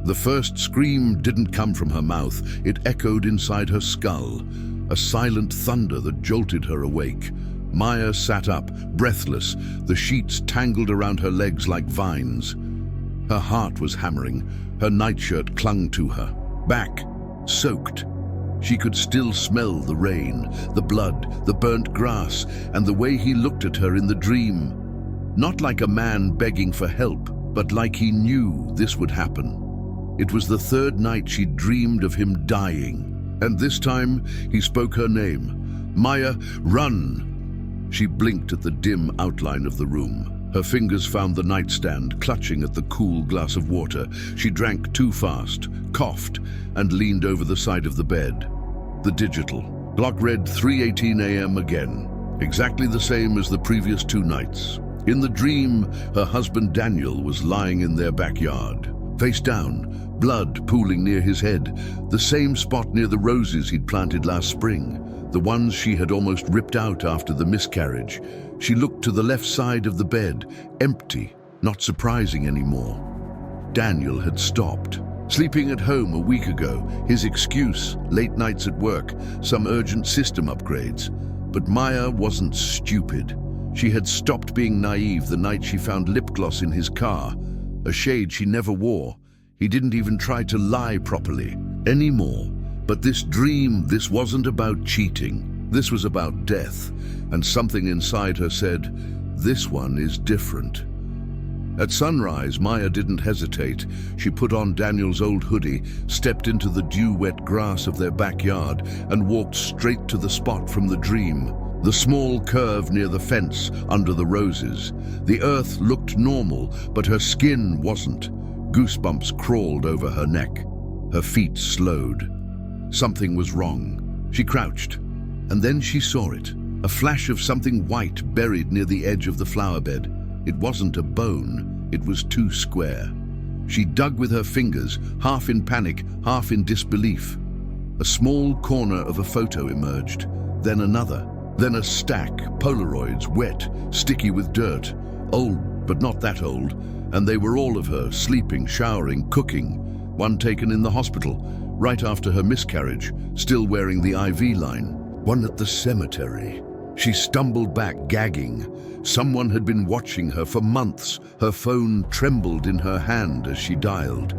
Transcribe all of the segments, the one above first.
The first scream didn't come from her mouth. It echoed inside her skull, a silent thunder that jolted her awake. Maya sat up, breathless, the sheets tangled around her legs like vines. Her heart was hammering. Her nightshirt clung to her. Back, soaked. She could still smell the rain, the blood, the burnt grass, and the way he looked at her in the dream. Not like a man begging for help, but like he knew this would happen. It was the third night she dreamed of him dying, and this time he spoke her name. Maya, run! She blinked at the dim outline of the room. Her fingers found the nightstand, clutching at the cool glass of water. She drank too fast, coughed, and leaned over the side of the bed. The digital clock read 3:18 a.m. again, exactly the same as the previous 2 nights. In the dream, her husband Daniel was lying in their backyard, face down, blood pooling near his head, the same spot near the roses he'd planted last spring, the ones she had almost ripped out after the miscarriage. She looked to the left side of the bed, empty, not surprising anymore. Daniel had stopped. Sleeping at home a week ago, his excuse, late nights at work, some urgent system upgrades. But Maya wasn't stupid. She had stopped being naive the night she found lip gloss in his car, a shade she never wore. He didn't even try to lie properly anymore. But this dream, this wasn't about cheating. This was about death, and something inside her said, this one is different. At sunrise, Maya didn't hesitate. She put on Daniel's old hoodie, stepped into the dew-wet grass of their backyard, and walked straight to the spot from the dream. The small curve near the fence under the roses. The earth looked normal, but her skin wasn't. Goosebumps crawled over her neck. Her feet slowed. Something was wrong. She crouched, and then she saw it. A flash of something white buried near the edge of the flower bed. It wasn't a bone, it was too square. She dug with her fingers, half in panic, half in disbelief. A small corner of a photo emerged, then another, then a stack, Polaroids, wet, sticky with dirt, old but not that old, and they were all of her, sleeping, showering, cooking. One taken in the hospital, right after her miscarriage, still wearing the IV line. One at the cemetery. She stumbled back, gagging. Someone had been watching her for months. Her phone trembled in her hand as she dialed.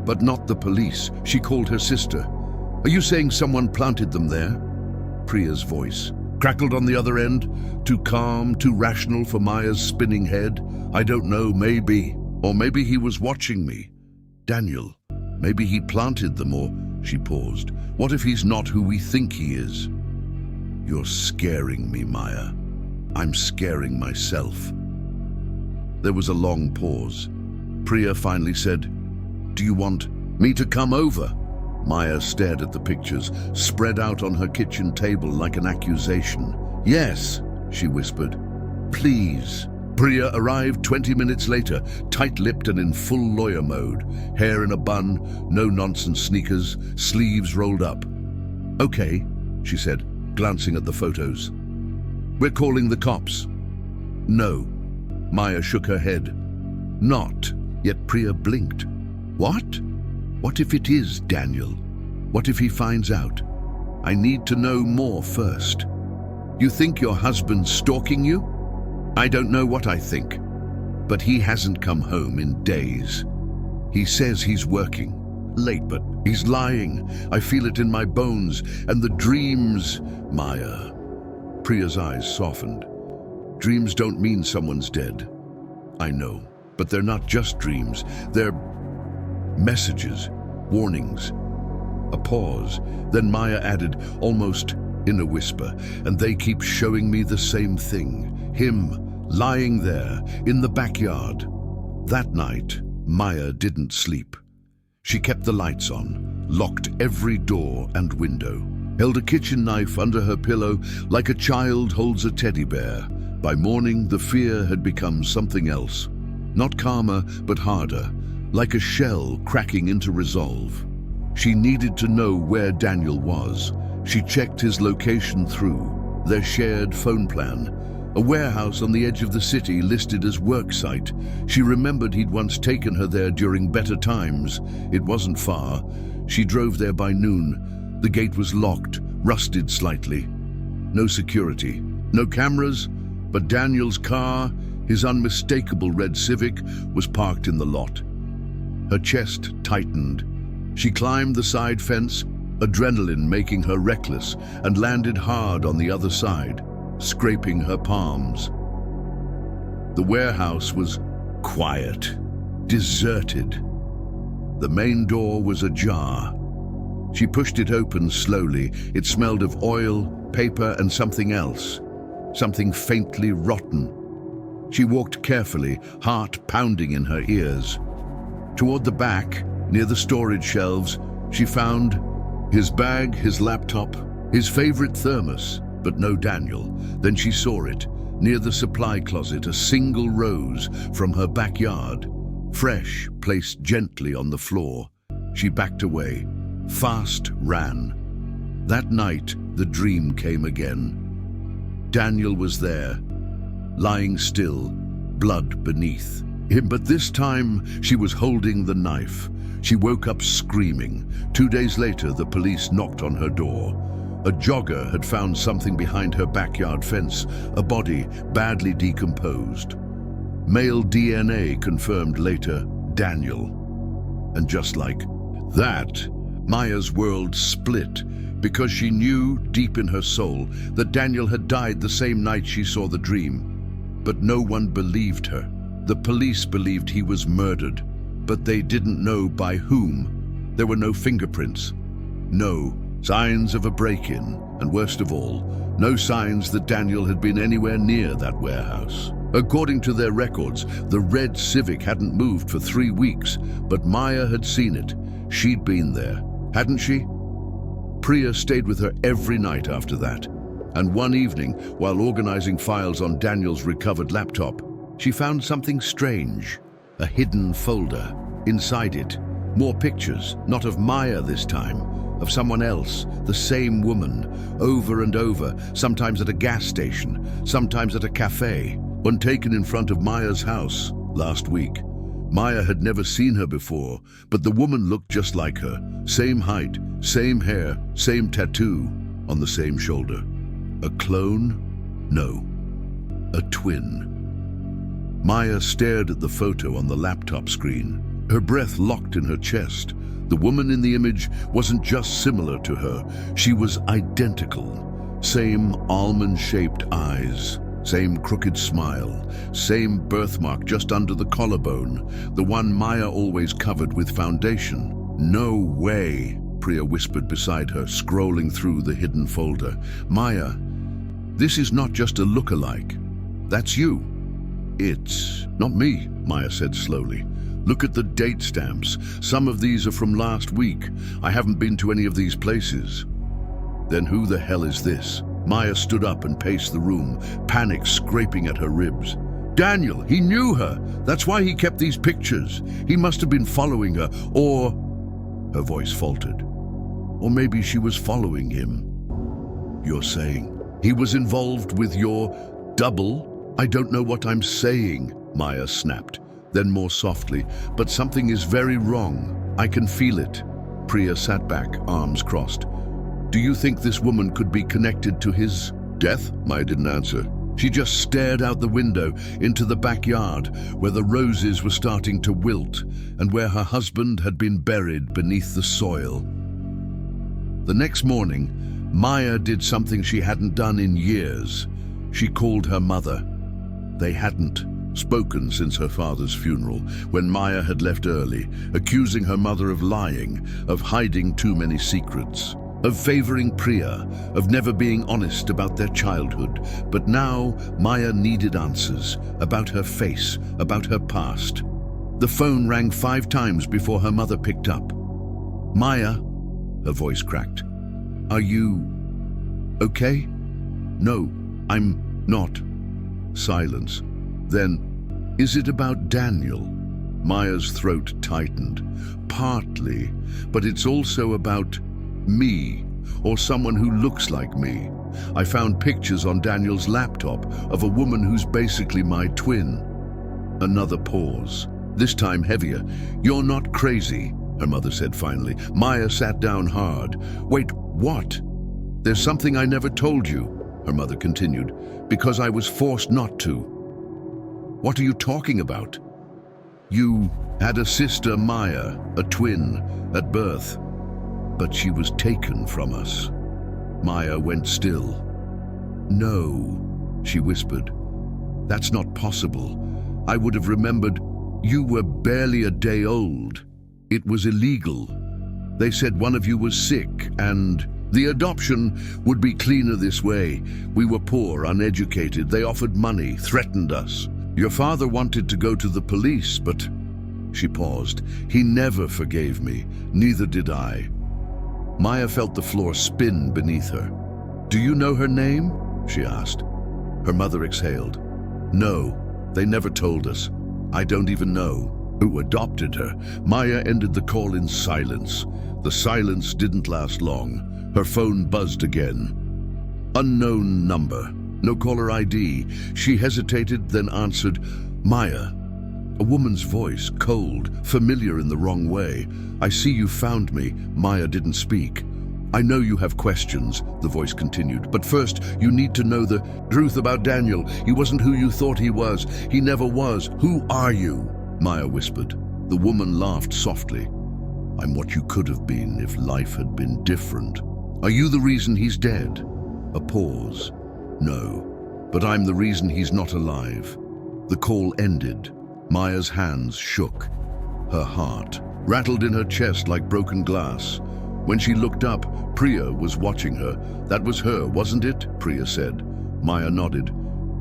But not the police. She called her sister. Are you saying someone planted them there? Priya's voice crackled on the other end, too calm, too rational for Maya's spinning head. I don't know, maybe. Or maybe he was watching me. Daniel. Maybe he planted them, or... She paused. What if he's not who we think he is? You're scaring me, Maya. I'm scaring myself. There was a long pause. Priya finally said, Do you want me to come over? Maya stared at the pictures, spread out on her kitchen table like an accusation. Yes, she whispered. Please. Priya arrived 20 minutes later, tight-lipped and in full lawyer mode. Hair in a bun, no-nonsense sneakers, sleeves rolled up. Okay, she said, glancing at the photos. We're calling the cops. No. Maya shook her head. Not. Yet Priya blinked. What? What if it is Daniel? What if he finds out? I need to know more first. You think your husband's stalking you? I don't know what I think, but he hasn't come home in days. He says he's working. Late, but he's lying. I feel it in my bones, and the dreams... Maya. Priya's eyes softened. Dreams don't mean someone's dead. I know, but they're not just dreams. They're messages, warnings. A pause. Then Maya added, almost in a whisper, and they keep showing me the same thing. Him, lying there, in the backyard. That night, Maya didn't sleep. She kept the lights on, locked every door and window, held a kitchen knife under her pillow like a child holds a teddy bear. By morning, the fear had become something else. Not calmer, but harder, like a shell cracking into resolve. She needed to know where Daniel was. She checked his location through their shared phone plan. A warehouse on the edge of the city listed as work site. She remembered he'd once taken her there during better times. It wasn't far. She drove there by noon. The gate was locked, rusted slightly. No security, no cameras, but Daniel's car, his unmistakable red Civic, was parked in the lot. Her chest tightened. She climbed the side fence, adrenaline making her reckless, and landed hard on the other side, scraping her palms. The warehouse was quiet, deserted. The main door was ajar. She pushed it open slowly. It smelled of oil, paper, and something else, something faintly rotten. She walked carefully, heart pounding in her ears. Toward the back, near the storage shelves, she found his bag, his laptop, his favorite thermos, but no Daniel. Then she saw it, near the supply closet, a single rose from her backyard, fresh, placed gently on the floor. She backed away, fast ran. That night, the dream came again. Daniel was there, lying still, blood beneath him, but this time she was holding the knife. She woke up screaming. 2 days later, the police knocked on her door. A jogger had found something behind her backyard fence, a body badly decomposed. Male DNA confirmed later, Daniel. And just like that, Maya's world split, because she knew deep in her soul that Daniel had died the same night she saw the dream. But no one believed her. The police believed he was murdered, but they didn't know by whom. There were no fingerprints, no signs of a break-in, and worst of all, no signs that Daniel had been anywhere near that warehouse. According to their records, the red Civic hadn't moved for 3 weeks, but Maya had seen it. She'd been there, hadn't she? Priya stayed with her every night after that, and one evening, while organizing files on Daniel's recovered laptop, she found something strange, a hidden folder. Inside it, more pictures, not of Maya this time, of someone else, the same woman, over and over, sometimes at a gas station, sometimes at a cafe. One taken in front of Maya's house last week. Maya had never seen her before, but the woman looked just like her. Same height, same hair, same tattoo on the same shoulder. A clone? No, a twin. Maya stared at the photo on the laptop screen, her breath locked in her chest. The woman in the image wasn't just similar to her, she was identical. Same almond-shaped eyes, same crooked smile, same birthmark just under the collarbone, the one Maya always covered with foundation. No way, Priya whispered beside her, scrolling through the hidden folder. Maya, this is not just a look-alike. That's you. It's not me, Maya said slowly. Look at the date stamps. Some of these are from last week. I haven't been to any of these places. Then who the hell is this? Maya stood up and paced the room, panic scraping at her ribs. Daniel, he knew her. That's why he kept these pictures. He must have been following her, or... Her voice faltered. Or maybe she was following him. You're saying he was involved with your double? I don't know what I'm saying, Maya snapped. Then more softly, but something is very wrong. I can feel it. Priya sat back, arms crossed. Do you think this woman could be connected to his death? Maya didn't answer. She just stared out the window into the backyard where the roses were starting to wilt and where her husband had been buried beneath the soil. The next morning, Maya did something she hadn't done in years. She called her mother. They hadn't spoken since her father's funeral, when Maya had left early, accusing her mother of lying, of hiding too many secrets, of favoring Priya, of never being honest about their childhood. But now Maya needed answers about her face, about her past. The phone rang 5 times before her mother picked up. Maya, her voice cracked. Are you okay? No, I'm not. Silence. Then, is it about Daniel? Maya's throat tightened. Partly, but it's also about me. or someone who looks like me. I found pictures on Daniel's laptop of a woman who's basically my twin. Another pause, this time heavier. "You're not crazy," her mother said finally. Maya sat down hard. "Wait, what?" "There's something I never told you," her mother continued, "because I was forced not to." "What are you talking about?" "You had a sister, Maya, a twin, at birth, but she was taken from us." Maya went still. "No," she whispered. "That's not possible. I would have remembered. You were barely a day old. It was illegal. They said one of you was sick, and the adoption would be cleaner this way. We were poor, uneducated. They offered money, threatened us. Your father wanted to go to the police, but..." She paused. "He never forgave me. Neither did I." Maya felt the floor spin beneath her. "Do you know her name?" she asked. Her mother exhaled. "No, they never told us. I don't even know who adopted her." Maya ended the call in silence. The silence didn't last long. Her phone buzzed again. Unknown number. No caller ID. She hesitated, then answered. "Maya." A woman's voice, cold, familiar in the wrong way. "I see you found me." Maya didn't speak. "I know you have questions," the voice continued, "but first you need to know the truth about Daniel. He wasn't who you thought he was. He never was. Who are you?" Maya whispered. The woman laughed softly. "I'm what you could have been if life had been different." "Are you the reason he's dead?" A pause. "No, but I'm the reason he's not alive." The call ended. Maya's hands shook. Her heart rattled in her chest like broken glass. When she looked up, Priya was watching her. "That was her, wasn't it?" Priya said. Maya nodded.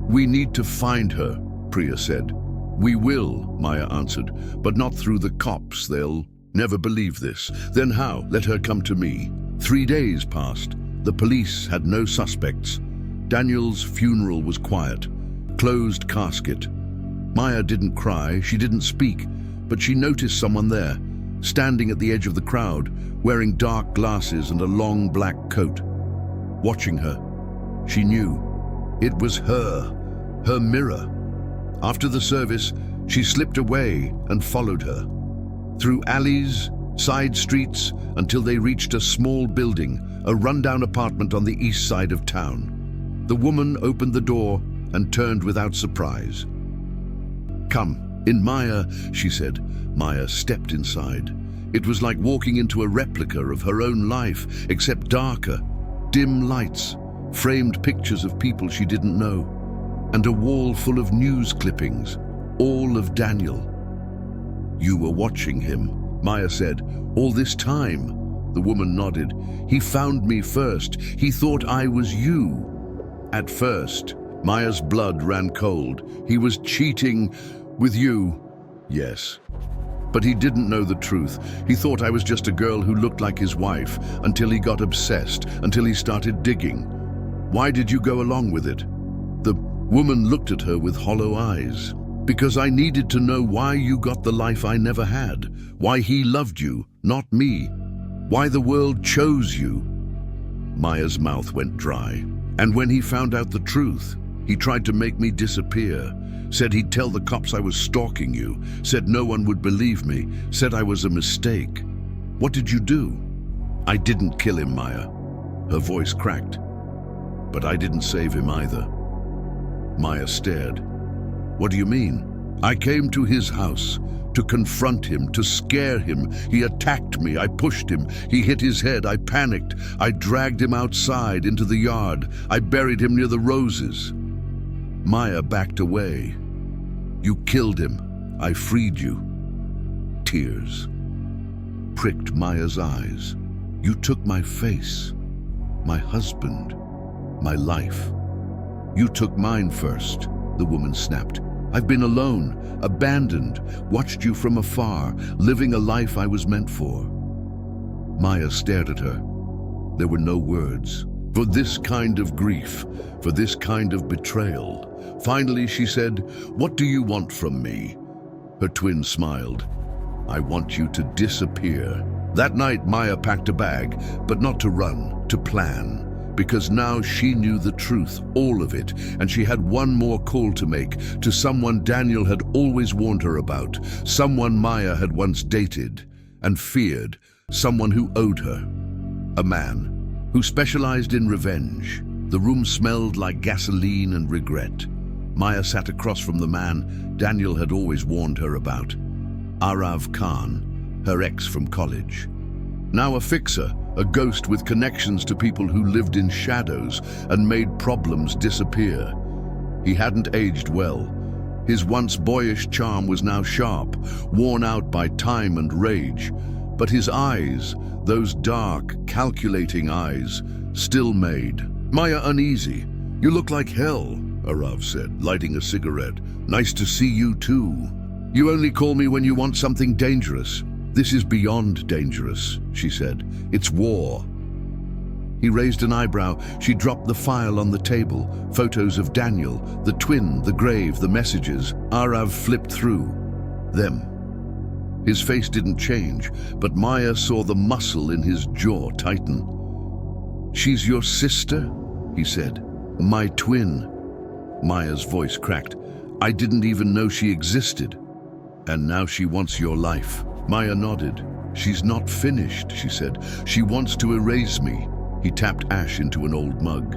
"We need to find her," Priya said. "We will," Maya answered, "but not through the cops. They'll never believe this." "Then how? Let her come to me." 3 days passed. The police had no suspects. Daniel's funeral was quiet. Closed casket. Maya didn't cry, she didn't speak, but she noticed someone there, standing at the edge of the crowd, wearing dark glasses and a long black coat. Watching her, she knew. It was her mirror. After the service, she slipped away and followed her. Through alleys, side streets, until they reached a small building, a rundown apartment on the east side of town. The woman opened the door and turned without surprise. "Come, in, Maya," she said. Maya stepped inside. It was like walking into a replica of her own life, except darker. Dim lights, framed pictures of people she didn't know, and a wall full of news clippings, all of Daniel. "You were watching him," Maya said. "All this time?" The woman nodded. "He found me first. He thought I was you." "At first." Maya's blood ran cold. "He was cheating with you." "Yes. But he didn't know the truth. He thought I was just a girl who looked like his wife, until he got obsessed, until he started digging." "Why did you go along with it?" The woman looked at her with hollow eyes. "Because I needed to know why you got the life I never had. Why he loved you, not me. Why the world chose you." Maya's mouth went dry. "And when he found out the truth, he tried to make me disappear. Said he'd tell the cops I was stalking you. Said no one would believe me. Said I was a mistake. What did you do?" "I didn't kill him, Maya." Her voice cracked. "But I didn't save him either." Maya stared. "What do you mean?" "I came to his house to confront him, to scare him. He attacked me. I pushed him. He hit his head. I panicked. I dragged him outside into the yard. I buried him near the roses." Maya backed away. "You killed him. I freed you." Tears pricked Maya's eyes. "You took my face, my husband, my life. You took mine first," the woman snapped. "I've been alone, abandoned, watched you from afar, living a life I was meant for." Maya stared at her. There were no words. For this kind of grief, for this kind of betrayal. Finally, she said, "What do you want from me?" Her twin smiled. "I want you to disappear." That night, Maya packed a bag, but not to run, to plan. Because now she knew the truth, all of it, and she had one more call to make to someone Daniel had always warned her about, someone Maya had once dated and feared, someone who owed her. A man who specialized in revenge. The room smelled like gasoline and regret. Maya sat across from the man Daniel had always warned her about, Arav Khan, her ex from college. Now a fixer, a ghost with connections to people who lived in shadows and made problems disappear. He hadn't aged well. His once boyish charm was now sharp, worn out by time and rage. But his eyes, those dark, calculating eyes, still made Maya uneasy. "You look like hell," Arav said, lighting a cigarette. "Nice to see you too. You only call me when you want something dangerous." "This is beyond dangerous," she said. "It's war." He raised an eyebrow. She dropped the file on the table. Photos of Daniel, the twin, the grave, the messages. Arav flipped through them. His face didn't change, but Maya saw the muscle in his jaw tighten. "She's your sister?" he said. "My twin." Maya's voice cracked. "I didn't even know she existed. And now she wants your life." Maya nodded. "She's not finished," she said. "She wants to erase me." He tapped ash into an old mug.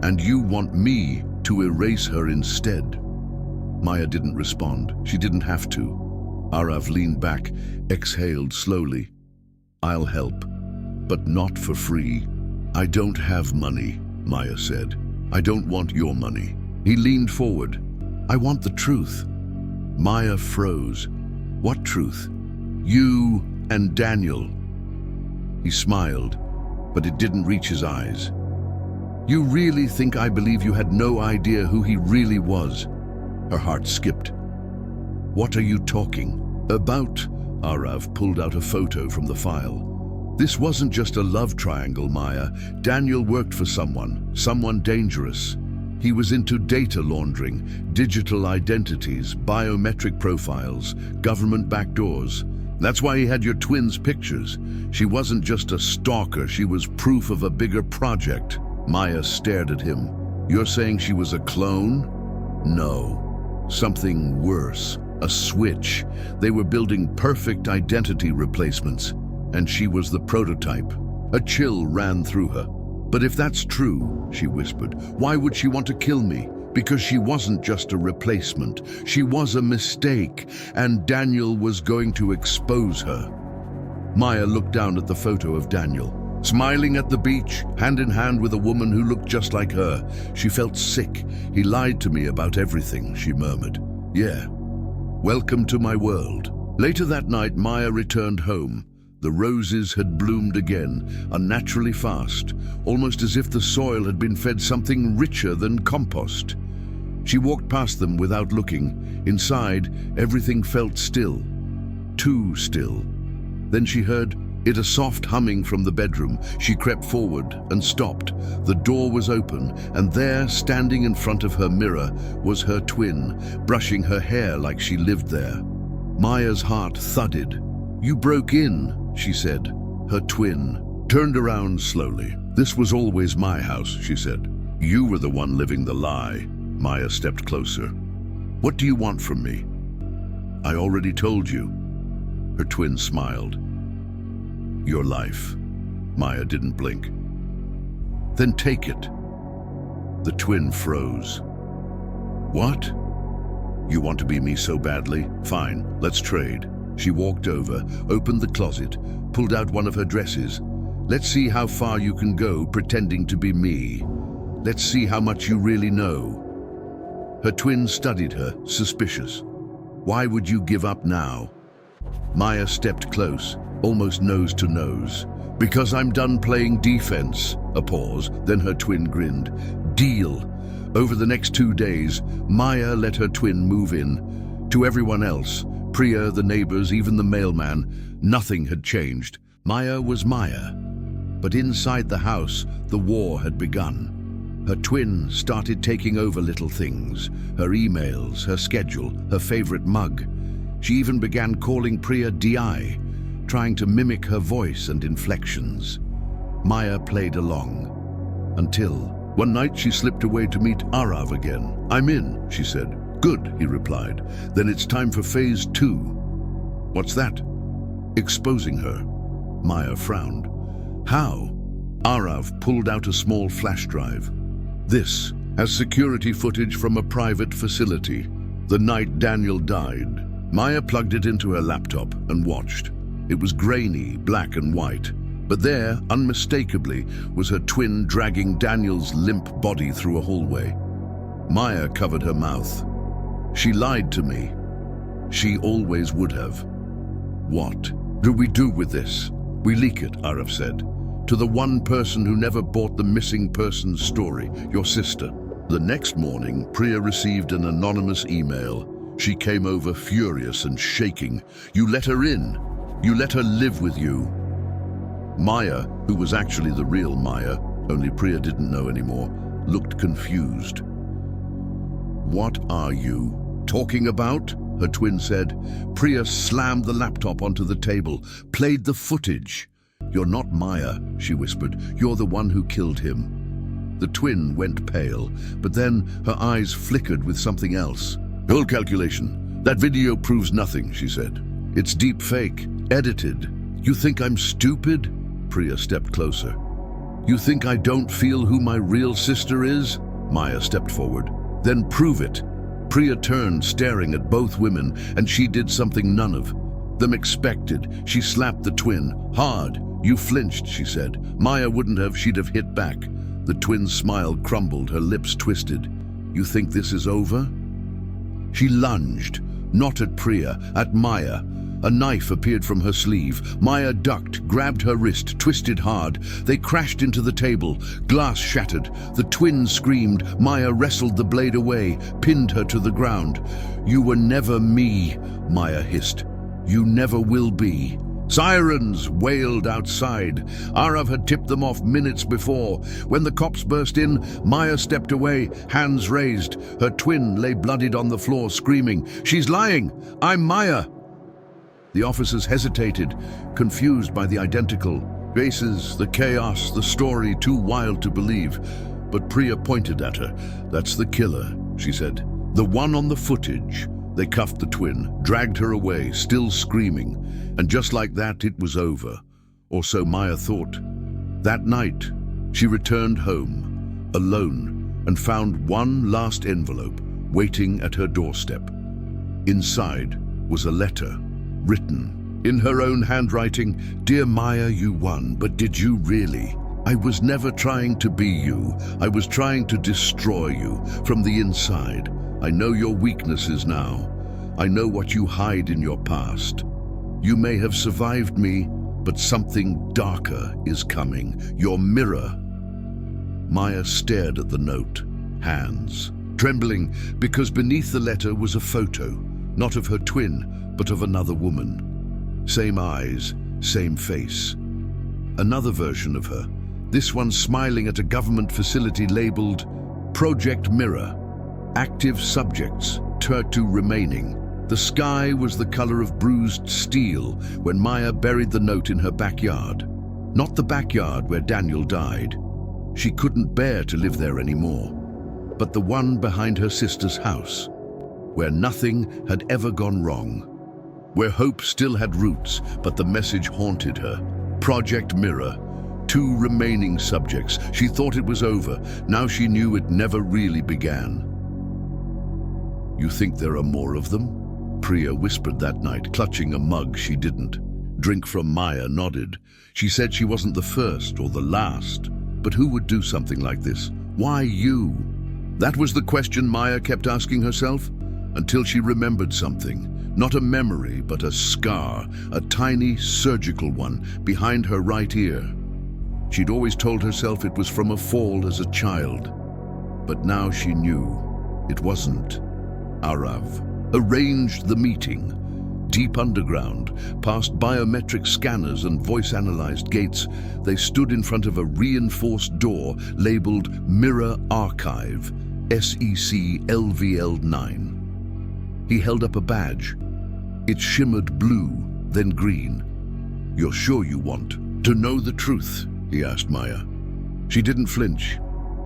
"And you want me to erase her instead." Maya didn't respond. She didn't have to. Arav leaned back, exhaled slowly. "I'll help, but not for free." "I don't have money," Maya said. "I don't want your money." He leaned forward. "I want the truth." Maya froze. "What truth?" "You and Daniel." He smiled, but it didn't reach his eyes. "You really think I believe you had no idea who he really was?" Her heart skipped. "What are you talking about?" Arav pulled out a photo from the file. "This wasn't just a love triangle, Maya. Daniel worked for someone dangerous. He was into data laundering, digital identities, biometric profiles, government backdoors. That's why he had your twin's pictures. She wasn't just a stalker, she was proof of a bigger project." Maya stared at him. "You're saying she was a clone?" "No. Something worse. A switch. They were building perfect identity replacements, and she was the prototype." A chill ran through her. "But if that's true," she whispered, "why would she want to kill me? Because she wasn't just a replacement. She was a mistake, and Daniel was going to expose her." Maya looked down at the photo of Daniel, smiling at the beach, hand in hand with a woman who looked just like her. She felt sick. "He lied to me about everything," she murmured. "Yeah. Welcome to my world." Later that night, Maya returned home. The roses had bloomed again, unnaturally fast, almost as if the soil had been fed something richer than compost. She walked past them without looking. Inside, everything felt still. Too still. Then she heard a soft humming from the bedroom. She crept forward and stopped. The door was open, and there, standing in front of her mirror, was her twin, brushing her hair like she lived there. Maya's heart thudded. "You broke in," she said. Her twin turned around slowly. "This was always my house," she said. "You were the one living the lie." Maya stepped closer. "What do you want from me?" "I already told you." Her twin smiled. "Your life." Maya didn't blink. "Then take it." The twin froze. "What? You want to be me so badly? Fine, let's trade." She walked over, opened the closet, pulled out one of her dresses. "Let's see how far you can go pretending to be me. Let's see how much you really know." Her twin studied her, suspicious. "Why would you give up now?" Maya stepped close, almost nose to nose. "Because I'm done playing defense." A pause, then her twin grinned. "Deal." Over the next 2 days, Maya let her twin move in. To everyone else, Priya, the neighbors, even the mailman, nothing had changed. Maya was Maya. But inside the house, the war had begun. Her twin started taking over little things, her emails, her schedule, her favorite mug. She even began calling Priya DI, trying to mimic her voice and inflections. Maya played along, until one night she slipped away to meet Arav again. "I'm in," she said. "Good," he replied. "Then it's time for phase 2. "What's that?" "Exposing her." Maya frowned. "How?" Arav pulled out a small flash drive. "This has security footage from a private facility, the night Daniel died." Maya plugged it into her laptop and watched. It was grainy, black and white, but there, unmistakably, was her twin dragging Daniel's limp body through a hallway. Maya covered her mouth. "She lied to me. She always would have." "What do we do with this?" "We leak it," Arav said, "to the one person who never bought the missing person's story, your sister." The next morning, Priya received an anonymous email. She came over furious and shaking. "You let her in. You let her live with you." Maya, who was actually the real Maya, only Priya didn't know anymore, looked confused. "What are you talking about?" her twin said. Priya slammed the laptop onto the table, played the footage. "You're not Maya," she whispered. "You're the one who killed him." The twin went pale, but then her eyes flickered with something else. "Hold calculation. That video proves nothing," she said. "It's deep fake, edited. You think I'm stupid?" Priya stepped closer. "You think I don't feel who my real sister is?" Maya stepped forward. "Then prove it." Priya turned, staring at both women, and she did something none of them expected. She slapped the twin. "Hard. You flinched," she said. Maya wouldn't have. She'd have hit back. The twin's smile crumbled, her lips twisted. "You think this is over?" She lunged, not at Priya, at Maya. A knife appeared from her sleeve. Maya ducked, grabbed her wrist, twisted hard. They crashed into the table. Glass shattered. The twin screamed. Maya wrestled the blade away, pinned her to the ground. "You were never me," Maya hissed. "You never will be." Sirens wailed outside. Arav had tipped them off minutes before. When the cops burst in, Maya stepped away, hands raised. Her twin lay bloodied on the floor, screaming, "She's lying! I'm Maya!" The officers hesitated, confused by the identical faces, the chaos, the story too wild to believe. But Priya pointed at her. "That's the killer," she said. "The one on the footage." They cuffed the twin, dragged her away, still screaming. And just like that, it was over. Or so Maya thought. That night, she returned home, alone, and found one last envelope waiting at her doorstep. Inside was a letter, written in her own handwriting. "Dear Maya, you won, but did you really? I was never trying to be you. I was trying to destroy you from the inside. I know your weaknesses now. I know what you hide in your past. You may have survived me, but something darker is coming. Your mirror." Maya stared at the note, hands trembling, because beneath the letter was a photo, not of her twin, but of another woman. Same eyes, same face. Another version of her, this one smiling at a government facility labeled Project Mirror. Active subjects, 2 remaining. The sky was the color of bruised steel when Maya buried the note in her backyard. Not the backyard where Daniel died. She couldn't bear to live there anymore. But the one behind her sister's house, where nothing had ever gone wrong. Where hope still had roots, but the message haunted her. Project Mirror. 2 remaining subjects. She thought it was over. Now she knew it never really began. "You think there are more of them?" Priya whispered that night, clutching a mug she didn't drink from. Maya nodded. She said she wasn't the first or the last. But who would do something like this? Why you? That was the question Maya kept asking herself, until she remembered something. Not a memory, but a scar, a tiny surgical one behind her right ear. She'd always told herself it was from a fall as a child. But now she knew it wasn't. Arav arranged the meeting. Deep underground, past biometric scanners and voice-analyzed gates, they stood in front of a reinforced door labeled Mirror Archive, SEC LVL9. He held up a badge. It shimmered blue, then green. "You're sure you want to know the truth?" he asked Maya. She didn't flinch.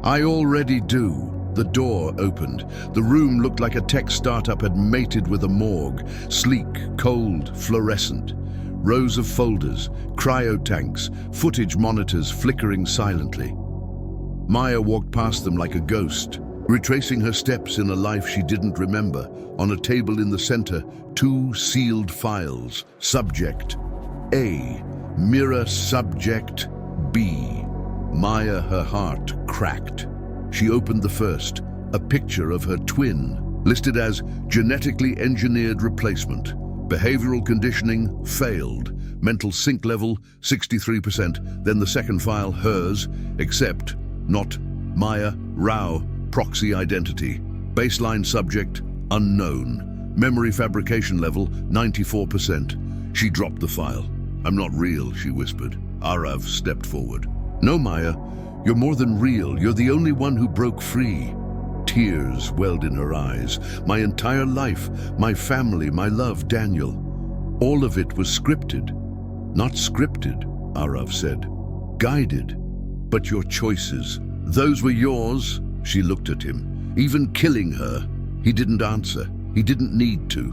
"I already do." The door opened. The room looked like a tech startup had mated with a morgue. Sleek, cold, fluorescent. Rows of folders, cryotanks, footage monitors flickering silently. Maya walked past them like a ghost, retracing her steps in a life she didn't remember. On a table in the center, 2 sealed files. Subject A. Mirror Subject B. Maya, her heart cracked. She opened the first, a picture of her twin, listed as genetically engineered replacement. Behavioral conditioning failed. Mental sync level 63%. Then the second file, hers, except not Maya Rao, proxy identity. Baseline subject unknown. Memory fabrication level 94%. She dropped the file. "I'm not real," she whispered. Arav stepped forward. "No, Maya, you're more than real. You're the only one who broke free." Tears welled in her eyes. "My entire life, my family, my love, Daniel. All of it was scripted." "Not scripted," Arav said. "Guided. But your choices, those were yours." She looked at him. "Even killing her." He didn't answer. He didn't need to.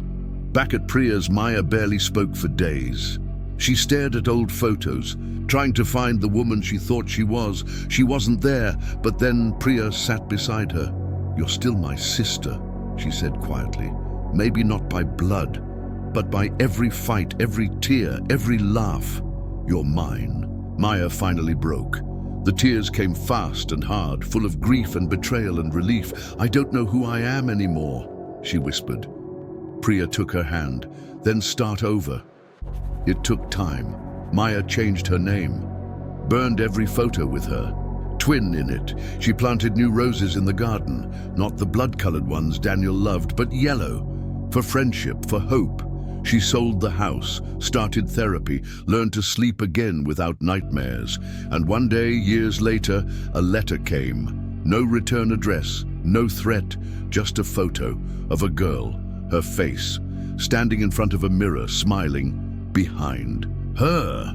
Back at Priya's, Maya barely spoke for days. She stared at old photos, trying to find the woman she thought she was. She wasn't there, but then Priya sat beside her. "You're still my sister," she said quietly. "Maybe not by blood, but by every fight, every tear, every laugh. You're mine." Maya finally broke. The tears came fast and hard, full of grief and betrayal and relief. "I don't know who I am anymore," she whispered. Priya took her hand. "Then start over." It took time. Maya changed her name, burned every photo with her twin in it. She planted new roses in the garden, not the blood-colored ones Daniel loved, but yellow, for friendship, for hope. She sold the house, started therapy, learned to sleep again without nightmares. And one day, years later, a letter came. No return address, no threat, just a photo of a girl, her face, standing in front of a mirror, smiling. Behind her,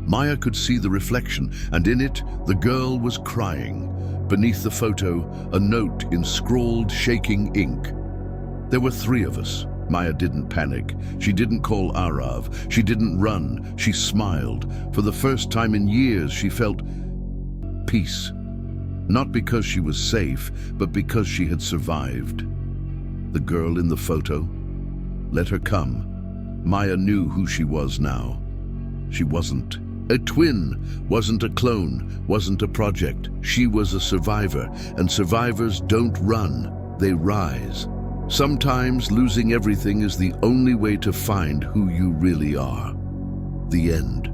Maya could see the reflection, and in it, the girl was crying. Beneath the photo, a note in scrawled, shaking ink. "There were 3 of us." Maya didn't panic. She didn't call Arav. She didn't run. She smiled. For the first time in years, she felt peace. Not because she was safe, but because she had survived. The girl in the photo, let her come. Maya knew who she was now. She wasn't a twin, wasn't a clone, wasn't a project. She was a survivor, and survivors don't run, they rise. Sometimes losing everything is the only way to find who you really are. The end.